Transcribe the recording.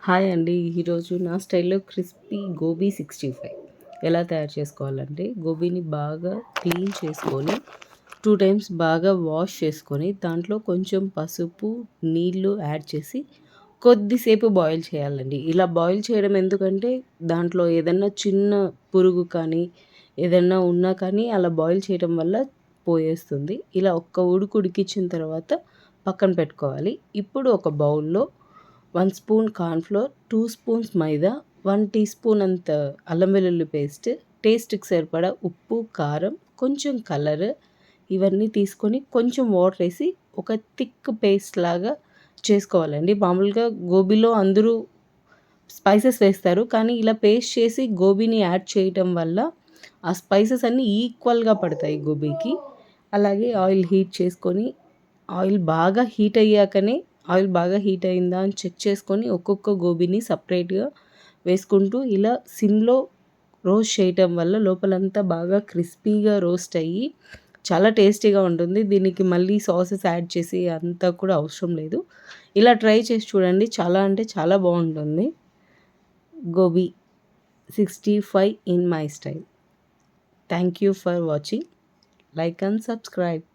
Hi అండి. ఈరోజు నా స్టైల్‌లో క్రిస్పీ గోబీ 65 ఎలా తయారు చేసుకోవాలంటే, గోబీని బాగా క్లీన్ చేసుకొని 2 టైమ్స్ బాగా వాష్ చేసుకొని, దాంట్లో కొంచెం పసుపు, నీళ్లు యాడ్ చేసి కొద్దిసేపు బాయిల్ చేయాలండి. ఇలా బాయిల్ చేయడం ఎందుకంటే, దాంట్లో ఏదన్నా చిన్న పురుగు కానీ, ఏదన్నా ఉన్నా కానీ అలా బాయిల్ చేయడం వల్ల పోయేస్తుంది. ఇలా ఒక్క ఉడికిచ్చిన తర్వాత పక్కన పెట్టుకోవాలి. ఇప్పుడు ఒక బౌల్‌లో 1 స్పూన్ కార్న్ ఫ్లోర్, 2 స్పూన్స్ మైదా, 1 టీ స్పూన్ అంత అల్లం వెల్లుల్లి పేస్ట్, టేస్ట్‌కి సరిపడా ఉప్పు, కారం, కొంచెం కలర్ ఇవన్నీ తీసుకొని కొంచెం వాటర్ ఏసి ఒక థిక్ పేస్ట్ లాగా చేసుకోవాలండి. మామూలుగా గోబీలో అందరూ స్పైసెస్ వేస్తారు. కానీ ఇలా పేస్ట్ చేసి గోబీని యాడ్ చేయటం వల్ల ఆ స్పైసెస్ అన్నీ ఈక్వల్‌గా పడతాయి గోబీకి. అలాగే ఆయిల్ బాగా హీట్ అయిందా అని చెక్ చేసుకొని ఒక్కొక్క గోబీని సపరేట్‌గా వేసుకుంటూ ఇలా సిమ్‌లో రోస్ట్ చేయటం వల్ల లోపలంతా బాగా క్రిస్పీగా రోస్ట్ అయ్యి చాలా టేస్టీగా ఉంటుంది. దీనికి మళ్ళీ సాసెస్ యాడ్ చేసి అంతా కూడా అవసరం లేదు. ఇలా ట్రై చేసి చూడండి. చాలా అంటే చాలా బావుంటుంది. Gobi 65 in my style. Thank you for watching. Like and subscribe.